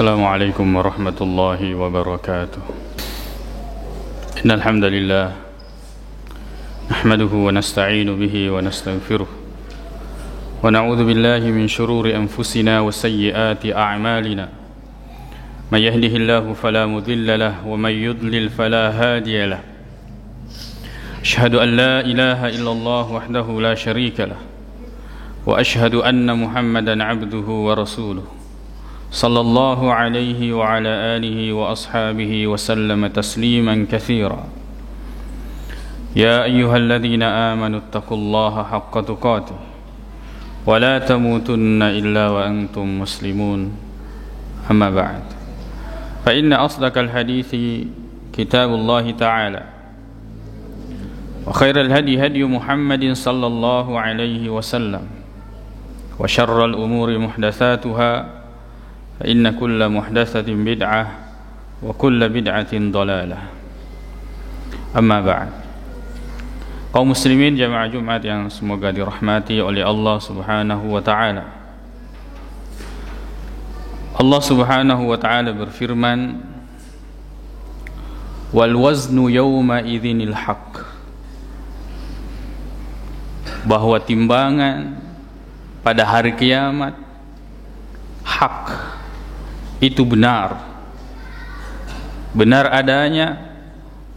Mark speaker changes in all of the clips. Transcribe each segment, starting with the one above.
Speaker 1: السلام عليكم ورحمة الله وبركاته. إن الحمد لله نحمده ونستعين به ونستغفره ونعوذ بالله من شرور أنفسنا وسيئات أعمالنا. من يهده الله فلا مضل له ومن يضلل فلا هادي له. أشهد أن لا إله إلا الله وحده لا شريك له وأشهد أن محمدا عبده ورسوله صلى الله عليه وعلى آله وأصحابه وسلم تسليما كثيرا. يا أيها الذين آمنوا اتقوا الله حق تقاته ولا تموتن إلا وأنتم مسلمون. أما بعد، فإن أصدق الحديث كتاب الله تعالى، وخير الهدي هدي محمد صلى الله عليه وسلم، وشر الأمور محدثاتها، فإن كل محدثة بدعة وكل بدعة ضلالة. Amma ba'd. Kaum muslimin jamaah Jumat yang semoga dirahmati oleh Allah Subhanahu wa taala. Allah Subhanahu wa taala berfirman, "Wal waznu yawma idzinil haqq." Bahwa timbangan pada hari kiamat hak, itu benar adanya,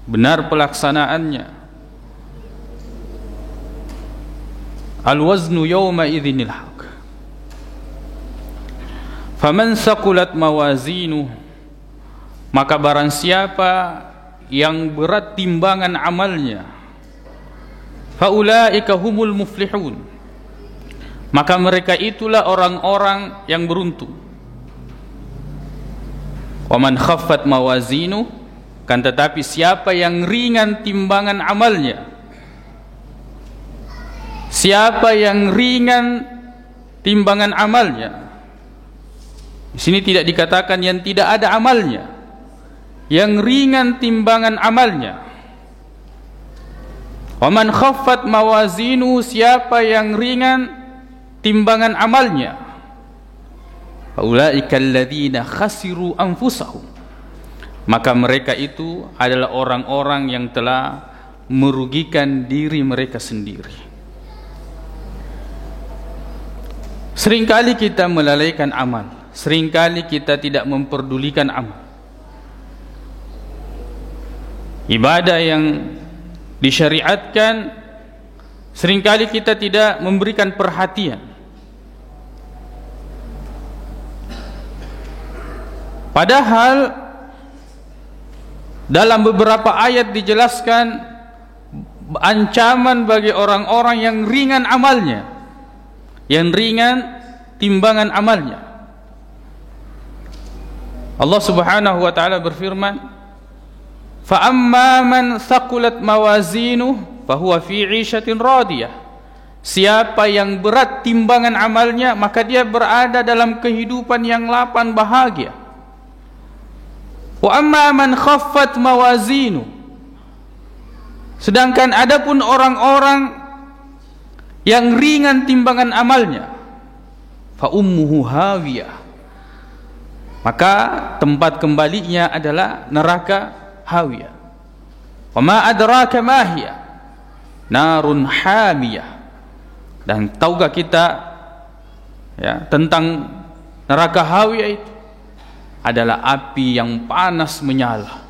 Speaker 1: benar pelaksanaannya. Al-waznu yawma idzinil haq. Faman saqulat mawazinuh, maka barang siapa yang berat timbangan amalnya, faulaika humul muflihun, maka mereka itulah orang-orang yang beruntung. Wa man khaffat mawazinu, kan tetapi siapa yang ringan timbangan amalnya, siapa yang ringan timbangan amalnya, di sini tidak dikatakan yang tidak ada amalnya, yang ringan timbangan amalnya. Wa man khaffat mawazinu, siapa yang ringan timbangan amalnya, ulaika alladzina khasiru anfusahum, maka mereka itu adalah orang-orang yang telah merugikan diri mereka sendiri. Seringkali kita melalaikan amal, seringkali kita tidak memperdulikan amal. Ibadah yang disyariatkan seringkali kita tidak memberikan perhatian. Padahal dalam beberapa ayat dijelaskan ancaman bagi orang-orang yang ringan amalnya, yang ringan timbangan amalnya. Allah Subhanahu wa taala berfirman, "Fa amma man thaqulat mawazinuhu fahuwa fi 'ishatin radiyah." Siapa yang berat timbangan amalnya, maka dia berada dalam kehidupan yang lapang bahagia. Wa amma man khaffat mawazinu, sedangkan adapun orang-orang yang ringan timbangan amalnya, fa ummuhu hawiyah, maka tempat kembalinya adalah neraka hawiyah. Wa ma adraka ma hiya narun hamiyah. Dan tahukah kita ya tentang neraka hawiyah itu? Adalah api yang panas menyala.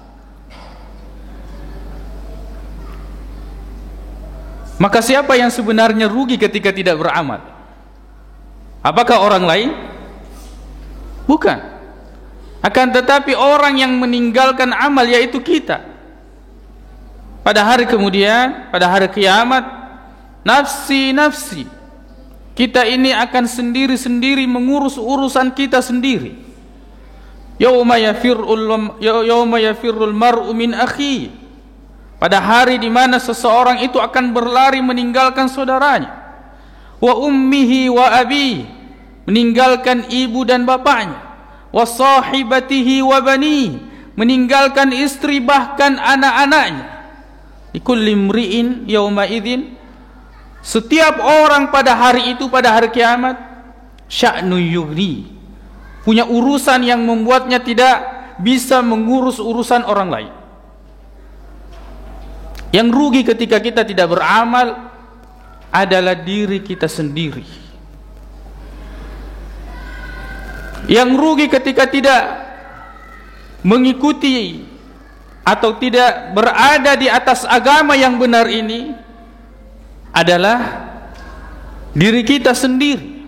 Speaker 1: Maka siapa yang sebenarnya rugi ketika tidak beramal? Apakah orang lain? Bukan. Akan tetapi orang yang meninggalkan amal, yaitu kita. Pada hari kemudian, pada hari kiamat, nafsi nafsi, kita ini akan sendiri-sendiri mengurus urusan kita sendiri. Yauma yafirrul mar'u min akhi, pada hari di mana seseorang itu akan berlari meninggalkan saudaranya. Wa ummihi wa abi, meninggalkan ibu dan bapaknya. Wa sahibatihi wa bani, meninggalkan istri bahkan anak-anaknya. Likulli imri'in yauma idzin, setiap orang pada hari itu, pada hari kiamat, sya'nu yughni, punya urusan yang membuatnya tidak bisa mengurus urusan orang lain. Yang rugi ketika kita tidak beramal adalah diri kita sendiri. Yang rugi ketika tidak mengikuti atau tidak berada di atas agama yang benar ini adalah diri kita sendiri.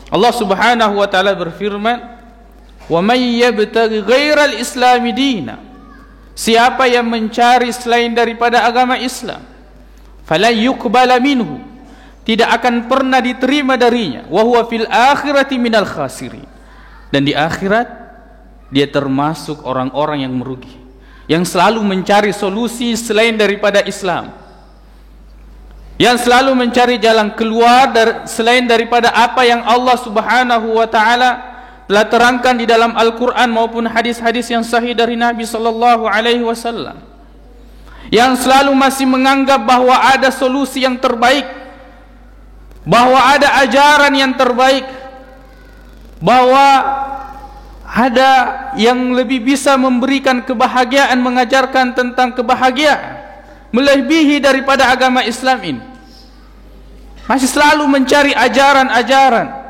Speaker 1: Allah Subhanahu wa taala berfirman, "Wa may yabtaghi ghairal islami dina." Siapa yang mencari selain daripada agama Islam, fala yuqbala minhu, tidak akan pernah diterima darinya, wa huwa fil akhirati minal khasirin. Dan di akhirat dia termasuk orang-orang yang merugi, yang selalu mencari solusi selain daripada Islam, yang selalu mencari jalan keluar selain daripada apa yang Allah Subhanahu wa taala telah terangkan di dalam Al-Quran maupun hadis-hadis yang sahih dari Nabi sallallahu alaihi wasallam, yang selalu masih menganggap bahwa ada solusi yang terbaik, bahwa ada ajaran yang terbaik, bahwa ada yang lebih bisa memberikan kebahagiaan, mengajarkan tentang kebahagiaan melebihi daripada agama Islam ini. Masih selalu mencari ajaran-ajaran,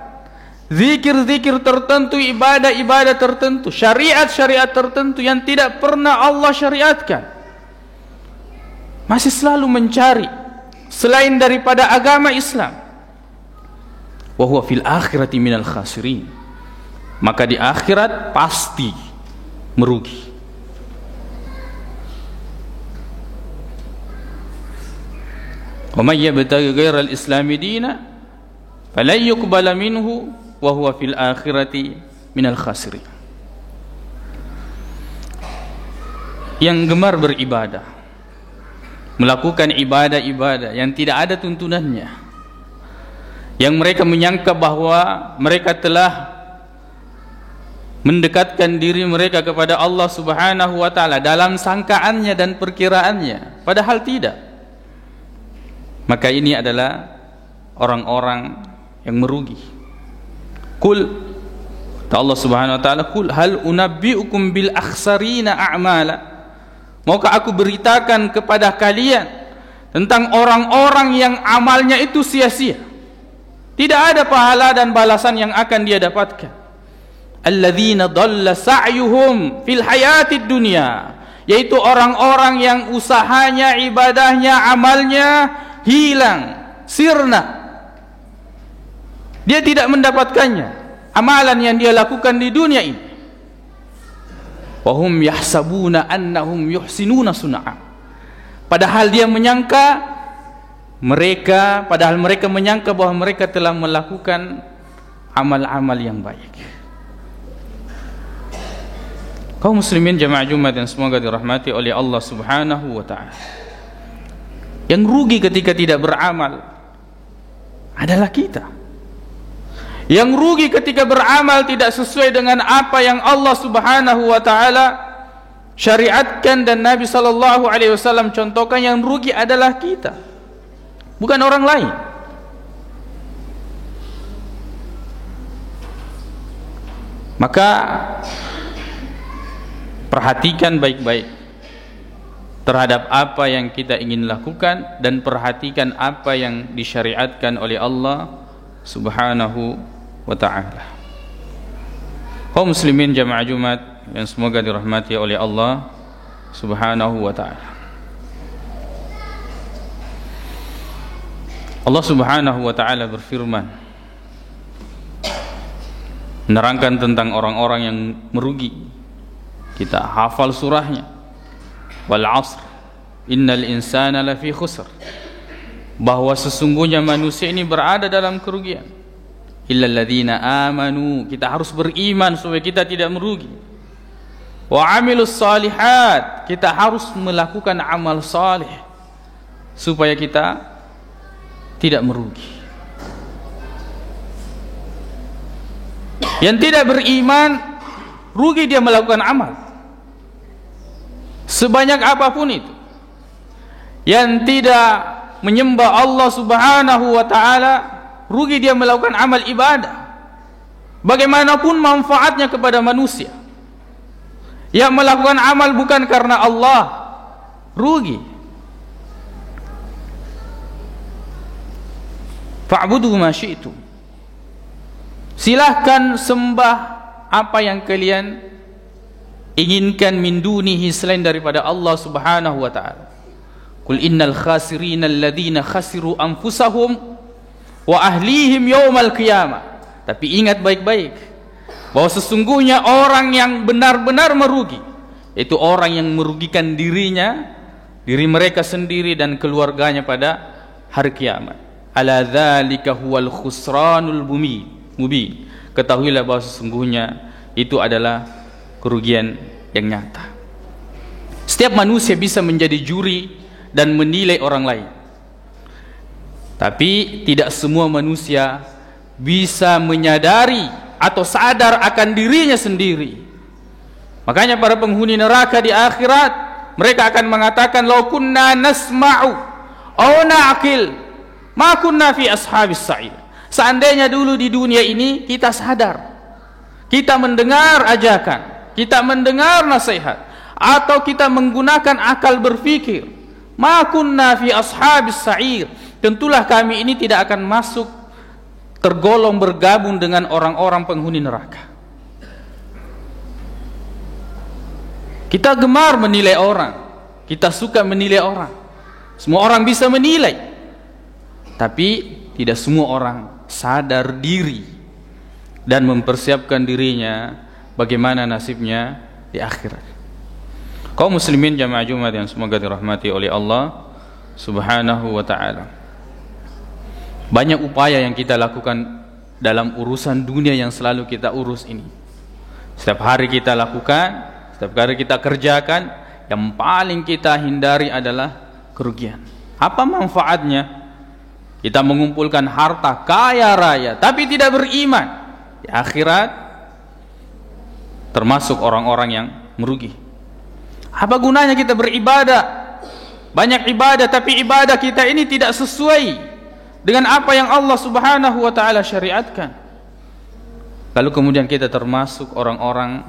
Speaker 1: zikir-zikir tertentu, ibadah-ibadah tertentu, syariat-syariat tertentu yang tidak pernah Allah syariatkan. Masih selalu mencari selain daripada agama Islam. Wa huwa fil akhirati minal khasirin. Maka di akhirat pasti merugi. Wa may yabtaghi ghairal islami dina fala yuqbala minhu wa huwa fil akhirati minal khasirin. Yang gemar beribadah, melakukan ibadah-ibadah yang tidak ada tuntunannya, yang mereka menyangka bahwa mereka telah mendekatkan diri mereka kepada Allah Subhanahu wa taala dalam sangkaannya dan perkiraannya, padahal tidak. Maka ini adalah orang-orang yang merugi. Qul, Allah Subhanahu wa taala, qul hal unabbiukum bil akhsarina a'mala. Maukah aku beritakan kepada kalian tentang orang-orang yang amalnya itu sia-sia, tidak ada pahala dan balasan yang akan dia dapatkan. Alladzina dhalla sa'yuhum fil hayatid dunya, yaitu orang-orang yang usahanya, ibadahnya, amalnya hilang, sirna. Dia tidak mendapatkannya, amalan yang dia lakukan di dunia ini. Wahum yahsabuna annahum yuhsinuna sun'a. Padahal dia menyangka mereka menyangka bahwa mereka telah melakukan amal-amal yang baik. Kaum muslimin jamaah Jumat yang semoga dirahmati oleh Allah Subhanahu wa taala, yang rugi ketika tidak beramal adalah kita. Yang rugi ketika beramal tidak sesuai dengan apa yang Allah Subhanahu wa taala syariatkan dan Nabi sallallahu alaihi wasallam contohkan, yang rugi adalah kita, bukan orang lain. Maka perhatikan baik-baik terhadap apa yang kita ingin lakukan, dan perhatikan apa yang disyariatkan oleh Allah Subhanahu wa ta'ala. Kaum muslimin jamaah Jumat yang semoga dirahmati oleh Allah Subhanahu wa ta'ala. Allah Subhanahu wa ta'ala berfirman menerangkan tentang orang-orang yang merugi. Kita hafal surahnya, wal 'asr innal insana lafi khusr, bahwa sesungguhnya manusia ini berada dalam kerugian. Illal ladzina amanu, kita harus beriman supaya kita tidak merugi. Wa 'amilus shalihat, kita harus melakukan amal saleh supaya kita tidak merugi. Yang tidak beriman rugi dia melakukan amal sebanyak apapun itu. Yang tidak menyembah Allah Subhanahu wa ta'ala, rugi dia melakukan amal ibadah. bagaimanapun manfaatnya kepada manusia. Yang melakukan amal bukan karena Allah, rugi. Fa'budu ma syi'tum. Silahkan sembah apa yang kalian inginkan min dunihi, selain daripada Allah Subhanahu wa ta'ala. Qul innal khasirina alladhina khasiru anfusahum wa ahlihim yawmal qiyamah. Tapi ingat baik-baik bahwa sesungguhnya orang yang benar-benar merugi itu orang yang merugikan dirinya, diri mereka sendiri dan keluarganya pada hari kiamat. Ala dzalika huwal khusranul mubin. Ketahuilah bahwa sesungguhnya itu adalah kerugian yang nyata. Setiap manusia bisa menjadi juri dan menilai orang lain, tapi tidak semua manusia bisa menyadari atau sadar akan dirinya sendiri. Makanya para penghuni neraka di akhirat, mereka akan mengatakan, "Lau kunna nasma'u aw na'qil ma kunna fi ashabis sa'ir." Seandainya dulu di dunia ini kita sadar, kita mendengar ajakan, kita mendengar nasihat, atau kita menggunakan akal berpikir, ma kunna fi ashabis sa'ir, tentulah kami ini tidak akan masuk, tergolong bergabung dengan orang-orang penghuni neraka. Kita gemar menilai orang, kita suka menilai orang. Semua orang bisa menilai, tapi tidak semua orang sadar diri dan mempersiapkan dirinya bagaimana nasibnya di akhirat. Kaum muslimin jamaah Jumat yang semoga dirahmati oleh Allah Subhanahu wa ta'ala, banyak upaya yang kita lakukan dalam urusan dunia yang selalu kita urus ini. Setiap hari kita lakukan, setiap hari kita kerjakan, yang paling kita hindari adalah kerugian. Apa manfaatnya? Kita mengumpulkan harta kaya raya tapi tidak beriman, di akhirat termasuk orang-orang yang merugi. Apa gunanya kita beribadah, banyak ibadah, tapi ibadah kita ini tidak sesuai dengan apa yang Allah Subhanahu wa ta'ala syariatkan. Lalu kemudian kita termasuk orang-orang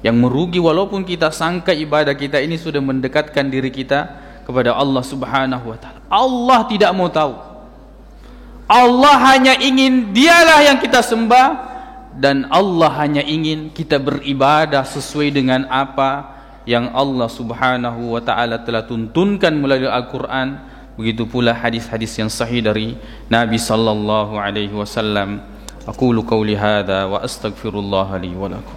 Speaker 1: yang merugi, walaupun kita sangka ibadah kita ini sudah mendekatkan diri kita kepada Allah Subhanahu wa ta'ala. Allah tidak mau tahu. Allah hanya ingin dialah yang kita sembah, dan Allah hanya ingin kita beribadah sesuai dengan apa yang Allah Subhanahu wa ta'ala telah tuntunkan melalui Al-Quran. Begitu pula hadis-hadis yang sahih dari Nabi sallallahu alaihi wasallam. Aqulu qawli hadza wa astaghfirullah li wa lakum.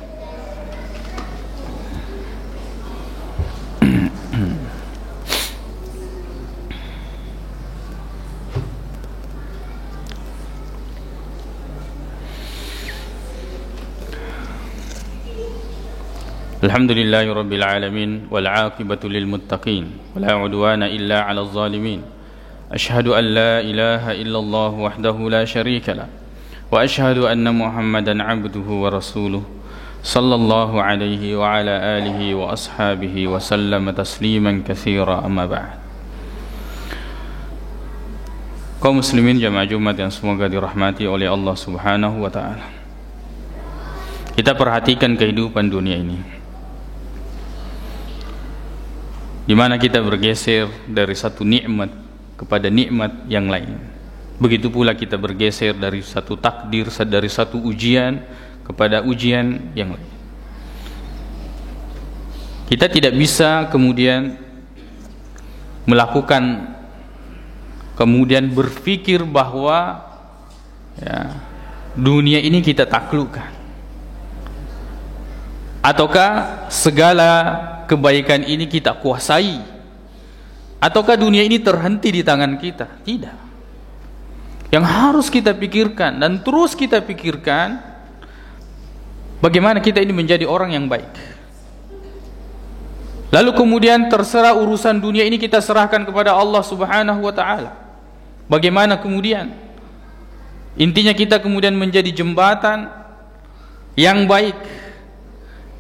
Speaker 1: Alhamdulillahi rabbil alamin wal 'aqibatu lil muttaqin wala 'udwana illa 'alal zalimin. Asyhadu an la ilaha illallah wahdahu la syarika lah wa asyhadu anna Muhammadan 'abduhu wa rasuluh sallallahu alaihi wa ala alihi wa ashabihi wa sallama tasliman katsira, amma ba'd. Kaum muslimin jamaah Jumat yang semoga dirahmati oleh Allah Subhanahu wa ta'ala, kita perhatikan kehidupan dunia ini, di mana kita bergeser dari satu nikmat kepada nikmat yang lain. Begitu pula kita bergeser dari satu takdir, dari satu ujian kepada ujian yang lain. Kita tidak bisa kemudian melakukan, kemudian berpikir bahwa ya, dunia ini kita taklukkan, ataukah segala kebaikan ini kita kuasai, ataukah dunia ini terhenti di tangan kita. Tidak. Yang harus kita pikirkan dan terus kita pikirkan, bagaimana kita ini menjadi orang yang baik. Lalu kemudian terserah urusan dunia ini kita serahkan kepada Allah Subhanahu wa ta'ala. Bagaimana kemudian intinya kita kemudian menjadi jembatan yang baik,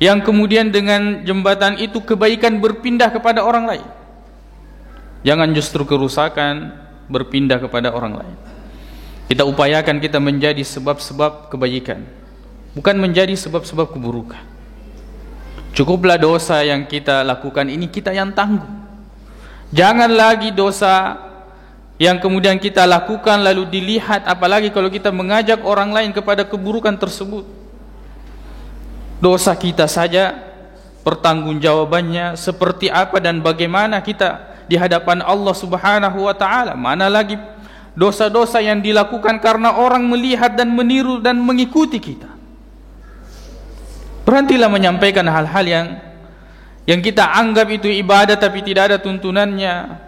Speaker 1: yang kemudian dengan jembatan itu kebaikan berpindah kepada orang lain. Jangan justru kerusakan berpindah kepada orang lain. Kita upayakan kita menjadi sebab-sebab kebaikan, bukan menjadi sebab-sebab keburukan. Cukuplah dosa yang kita lakukan ini kita yang tanggung. Jangan lagi dosa yang kemudian kita lakukan lalu dilihat, apalagi kalau kita mengajak orang lain kepada keburukan tersebut. Dosa kita saja pertanggungjawabannya seperti apa dan bagaimana kita di hadapan Allah Subhanahu wa taala. Mana lagi dosa-dosa yang dilakukan karena orang melihat dan meniru dan mengikuti kita. Berhentilah menyampaikan hal-hal yang kita anggap itu ibadah tapi tidak ada tuntunannya,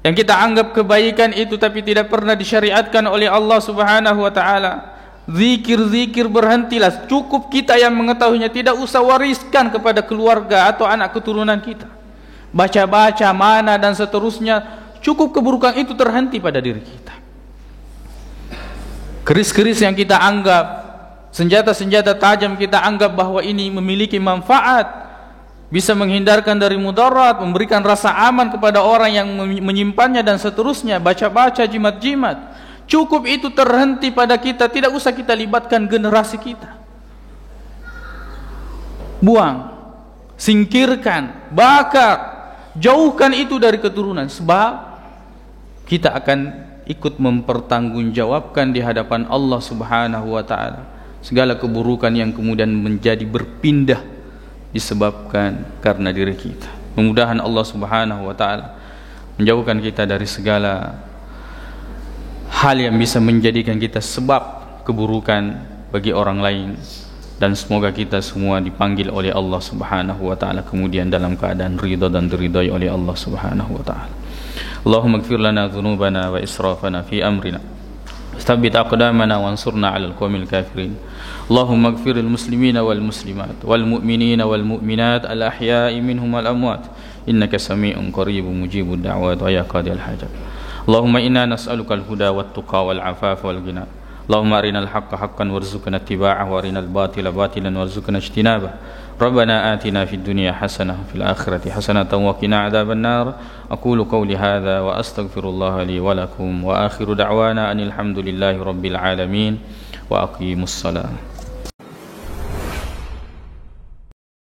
Speaker 1: yang kita anggap kebaikan itu tapi tidak pernah disyariatkan oleh Allah Subhanahu wa taala. Zikir-zikir berhentilah, cukup kita yang mengetahuinya, tidak usah wariskan kepada keluarga atau anak keturunan kita. Baca-baca, mana dan seterusnya, cukup keburukan itu terhenti pada diri kita. Keris-keris yang kita anggap, senjata-senjata tajam kita anggap bahwa ini memiliki manfaat, bisa menghindarkan dari mudarat, memberikan rasa aman kepada orang yang menyimpannya dan seterusnya. Baca-baca, jimat-jimat, cukup itu terhenti pada kita, tidak usah kita libatkan generasi kita. Buang, singkirkan, bakar, jauhkan itu dari keturunan, sebab kita akan ikut mempertanggungjawabkan di hadapan Allah Subhanahu wa taala segala keburukan yang kemudian menjadi berpindah disebabkan karena diri kita. Mudah-mudahan Allah Subhanahu wa taala menjauhkan kita dari segala hal yang bisa menjadikan kita sebab keburukan bagi orang lain, dan semoga kita semua dipanggil oleh Allah Subhanahu wa taala kemudian dalam keadaan ridha dan diridhai oleh Allah Subhanahu wa taala. Allahumma ighfir lana dhunubana wa israfana fi amrina, tsabbit aqdamana wansurna 'alal qawmil kafirin. Allahumma ighfir lil muslimina wal muslimat wal mu'minina wal mu'minat al ahya'i minhum wal amwat innaka sami'un qaribun mujibud da'wat wa ya qadil hajat. Allahumma inna nas'aluka al-huda wat tuqa wal 'afafa wal ghina. Allahumma arinal haqqa haqqan warzuqna ittiba'ahu wa arinal batila batilan warzuqna ijtinabah. Rabbana atina fid dunya hasanah fil akhirati hasanatan wa qina adzaban nar. Aqulu qawli hadza wa astaghfirullah li wa lakum wa akhiru da'wana anil hamdulillahi rabbil alamin wa aqimus salam.